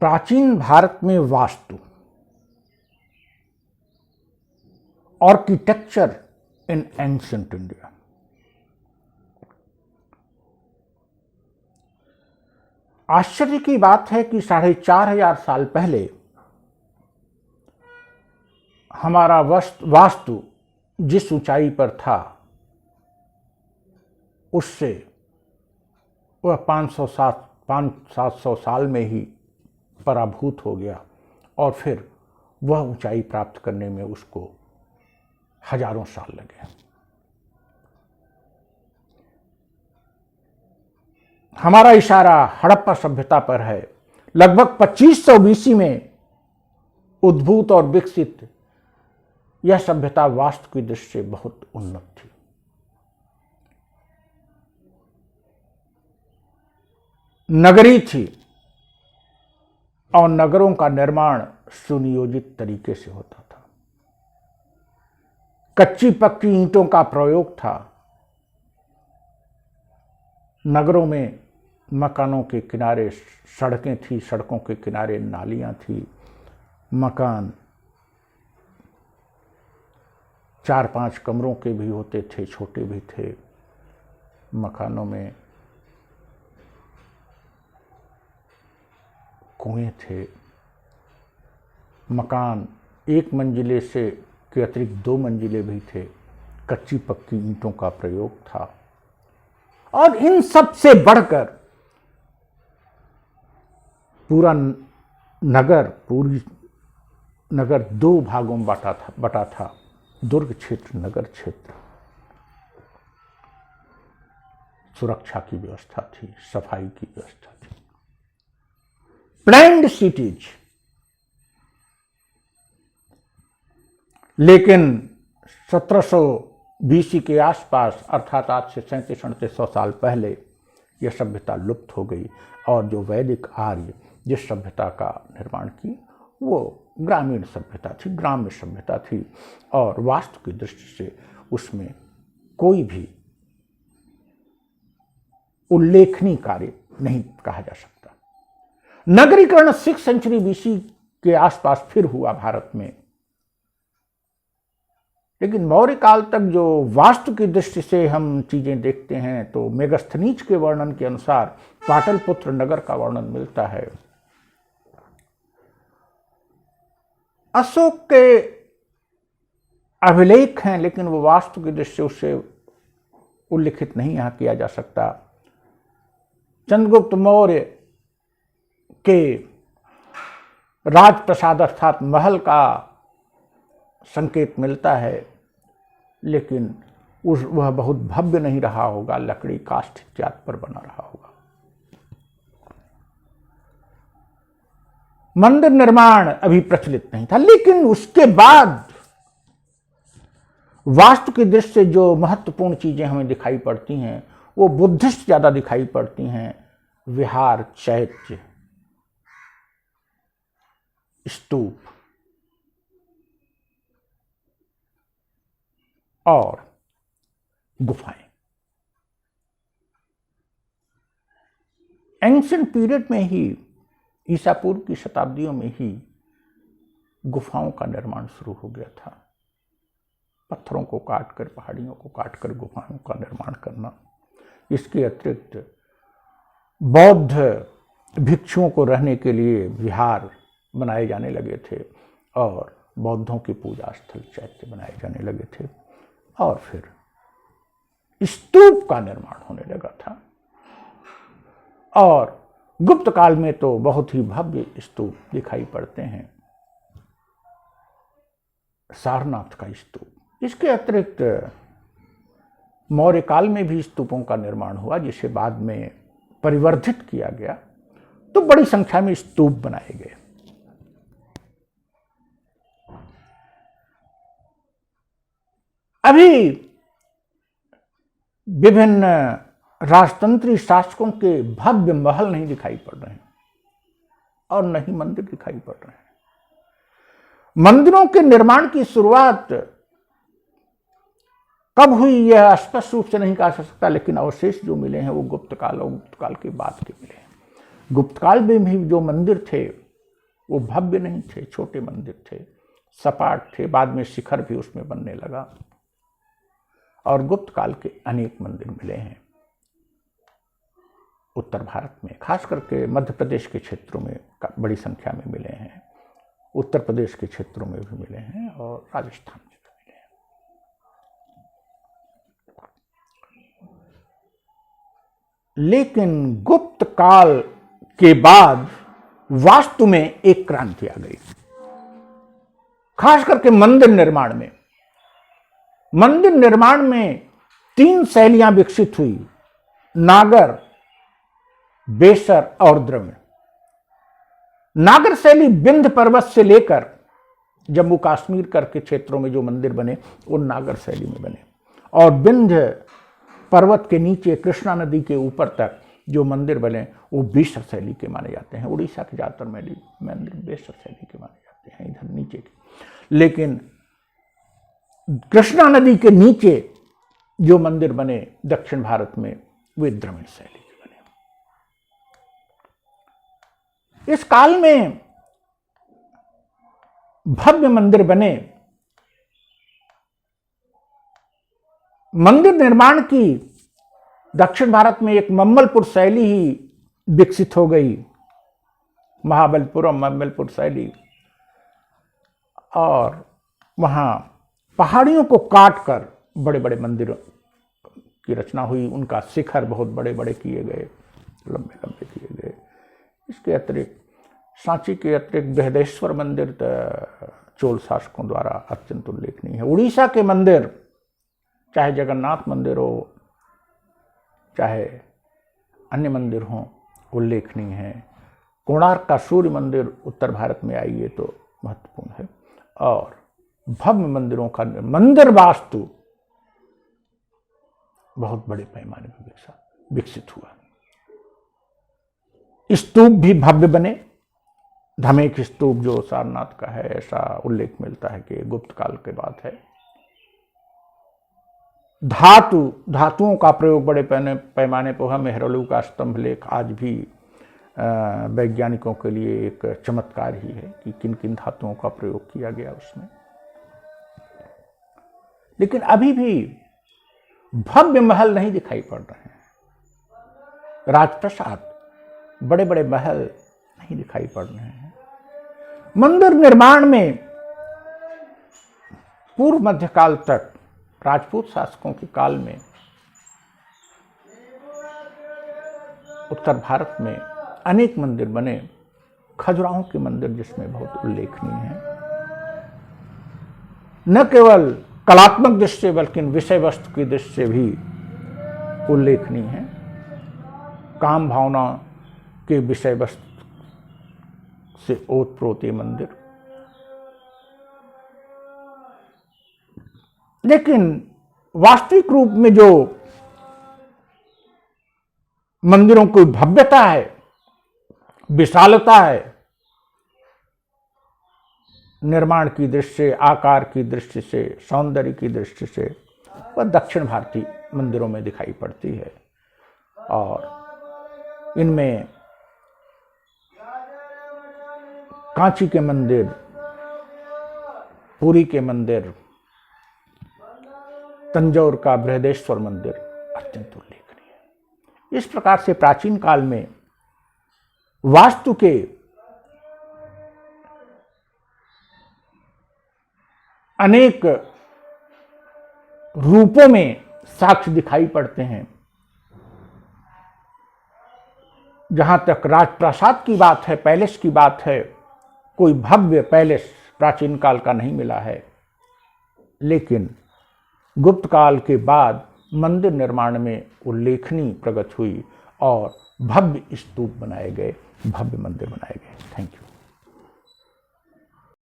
प्राचीन भारत में वास्तु, आर्किटेक्चर इन ancient India. आश्चर्य की बात है कि 4500 साल पहले हमारा वास्तु जिस ऊंचाई पर था उससे वह 500-700 साल में ही पराभूत हो गया और फिर वह ऊंचाई प्राप्त करने में उसको हजारों साल लगे। हमारा इशारा हड़प्पा सभ्यता पर है। लगभग 2500 बीसी में उद्भूत और विकसित यह सभ्यता वास्तु की दृष्टि से बहुत उन्नत थी। नगरी थी और नगरों का निर्माण सुनियोजित तरीके से होता था। कच्ची पक्की ईंटों का प्रयोग था। नगरों में मकानों के किनारे सड़कें थी, सड़कों के किनारे नालियां थी। मकान 4-5 कमरों के भी होते थे, छोटे भी थे। मकानों में कुएं थे। मकान 1 मंजिले से के अतिरिक्त 2 मंजिले भी थे। कच्ची पक्की ईंटों का प्रयोग था। और इन सब से बढ़कर पूरी नगर 2 भागों में बटा था। दुर्ग क्षेत्र, नगर क्षेत्र। सुरक्षा की व्यवस्था थी, सफाई की व्यवस्था थी। Planned cities. लेकिन 1700 बीसी के आसपास, अर्थात आज से 3700-3800 साल पहले यह सभ्यता लुप्त हो गई और जो वैदिक आर्य जिस सभ्यता का निर्माण की वो ग्रामीण सभ्यता थी, ग्राम्य सभ्यता थी और वास्तु की दृष्टि से उसमें कोई भी उल्लेखनीय कार्य नहीं कहा जा सकता। नगरीकरण 6th सेंचुरी बीसी के आसपास फिर हुआ भारत में। लेकिन मौर्य काल तक जो वास्तु की दृष्टि से हम चीजें देखते हैं तो मेगस्थनीज के वर्णन के अनुसार पाटलिपुत्र नगर का वर्णन मिलता है। अशोक के अभिलेख हैं लेकिन वो वास्तु की दृष्टि से उससे उल्लिखित नहीं यहां किया जा सकता। चंद्रगुप्त मौर्य के राजप्रसाद अर्थात महल का संकेत मिलता है लेकिन वह बहुत भव्य नहीं रहा होगा, लकड़ी काष्ठ इत्यादि पर बना रहा होगा। मंदिर निर्माण अभी प्रचलित नहीं था। लेकिन उसके बाद वास्तु की दृष्टि से जो महत्वपूर्ण चीजें हमें दिखाई पड़ती हैं वो बुद्धिस्ट ज्यादा दिखाई पड़ती हैं। विहार, चैत्य, स्तूप और गुफाएं। एंशिएंट पीरियड में ही, ईसा पूर्व की शताब्दियों में ही गुफाओं का निर्माण शुरू हो गया था। पत्थरों को काटकर, पहाड़ियों को काटकर गुफाओं का निर्माण करना। इसके अतिरिक्त बौद्ध भिक्षुओं को रहने के लिए विहार बनाए जाने लगे थे और बौद्धों के पूजा स्थल चैत्य बनाए जाने लगे थे और फिर स्तूप का निर्माण होने लगा था। और गुप्त काल में तो बहुत ही भव्य स्तूप दिखाई पड़ते हैं। सारनाथ का स्तूप। इसके अतिरिक्त मौर्य काल में भी स्तूपों का निर्माण हुआ जिसे बाद में परिवर्धित किया गया तो बड़ी संख्या में स्तूप बनाए गए। अभी विभिन्न राजतंत्री शासकों के भव्य महल नहीं दिखाई पड़ रहे हैं और न ही मंदिर दिखाई पड़ रहे हैं। मंदिरों के निर्माण की शुरुआत कब हुई यह स्पष्ट रूप से नहीं कहा जा सकता, लेकिन अवशेष जो मिले हैं वो गुप्त काल और गुप्त काल के बाद के मिले हैं। गुप्त काल में भी जो मंदिर थे वो भव्य नहीं थे, छोटे मंदिर थे, सपाट थे। बाद में शिखर भी उसमें बनने लगा। और गुप्त काल के अनेक मंदिर मिले हैं उत्तर भारत में, खास करके मध्य प्रदेश के क्षेत्रों में बड़ी संख्या में मिले हैं, उत्तर प्रदेश के क्षेत्रों में भी मिले हैं और राजस्थान में भी मिले हैं। लेकिन गुप्त काल के बाद वास्तु में एक क्रांति आ गई, खास करके मंदिर निर्माण में। मंदिर निर्माण में 3 शैलियां विकसित हुई, नागर, बेसर और द्रविड़। नागर शैली विंध्य पर्वत से लेकर जम्मू कश्मीर करके क्षेत्रों में जो मंदिर बने वो नागर शैली में बने, और विंध्य पर्वत के नीचे कृष्णा नदी के ऊपर तक जो मंदिर बने वो बेसर शैली के माने जाते हैं। उड़ीसा के ज्यादातर मंदिर बेसर शैली के माने जाते हैं, इधर नीचे के। लेकिन कृष्णा नदी के नीचे जो मंदिर बने दक्षिण भारत में वे द्रविड़ शैली के बने। इस काल में भव्य मंदिर बने। मंदिर निर्माण की दक्षिण भारत में एक मम्मलपुर शैली ही विकसित हो गई, महाबलीपुरम मम्मलपुर शैली। और वहां पहाड़ियों को काटकर बड़े बड़े मंदिरों की रचना हुई, उनका शिखर बहुत बड़े बड़े किए गए, लंबे लंबे किए गए। इसके अतिरिक्त सांची के अतिरिक्त बृहदेश्वर मंदिर चोल शासकों द्वारा अत्यंत उल्लेखनीय है। उड़ीसा के मंदिर, चाहे जगन्नाथ मंदिर हो चाहे अन्य मंदिर हों, उल्लेखनीय है। कोणार्क का सूर्य मंदिर उत्तर भारत में आइए तो महत्वपूर्ण है। और भव्य मंदिरों का मंदिर वास्तु बहुत बड़े पैमाने पर विकसित हुआ। स्तूप भी भव्य बने। धमेक स्तूप जो सारनाथ का है, ऐसा उल्लेख मिलता है कि गुप्त काल के बाद है। धातुओं का प्रयोग बड़े पैमाने पर हुआ। मेहरौली का स्तंभ लेख आज भी वैज्ञानिकों के लिए एक चमत्कार ही है कि किन किन धातुओं का प्रयोग किया गया उसमें। लेकिन अभी भी भव्य महल नहीं दिखाई पड़ रहे हैं, राजप्रासाद, बड़े बड़े महल नहीं दिखाई पड़ रहे हैं। मंदिर निर्माण में पूर्व मध्यकाल तक राजपूत शासकों के काल में उत्तर भारत में अनेक मंदिर बने। खजुराहो के मंदिर जिसमें बहुत उल्लेखनीय है, न केवल कलात्मक दृष्टि से बल्कि विषय वस्तु की दृष्टि से भी उल्लेखनीय है। काम भावना के विषय वस्तु से ओतप्रोत ये मंदिर। लेकिन वास्तविक रूप में जो मंदिरों की भव्यता है, विशालता है, निर्माण की दृष्टि से, आकार की दृष्टि से, सौंदर्य की दृष्टि से, वह दक्षिण भारतीय मंदिरों में दिखाई पड़ती है। और इनमें कांची के मंदिर, पुरी के मंदिर, तंजौर का बृहदेश्वर मंदिर अत्यंत उल्लेखनीय है। इस प्रकार से प्राचीन काल में वास्तु के अनेक रूपों में साक्ष्य दिखाई पड़ते हैं। जहां तक राजप्रासाद की बात है, पैलेस की बात है, कोई भव्य पैलेस प्राचीन काल का नहीं मिला है। लेकिन गुप्त काल के बाद मंदिर निर्माण में उल्लेखनीय प्रगति हुई और भव्य स्तूप बनाए गए, भव्य मंदिर बनाए गए। Thank you.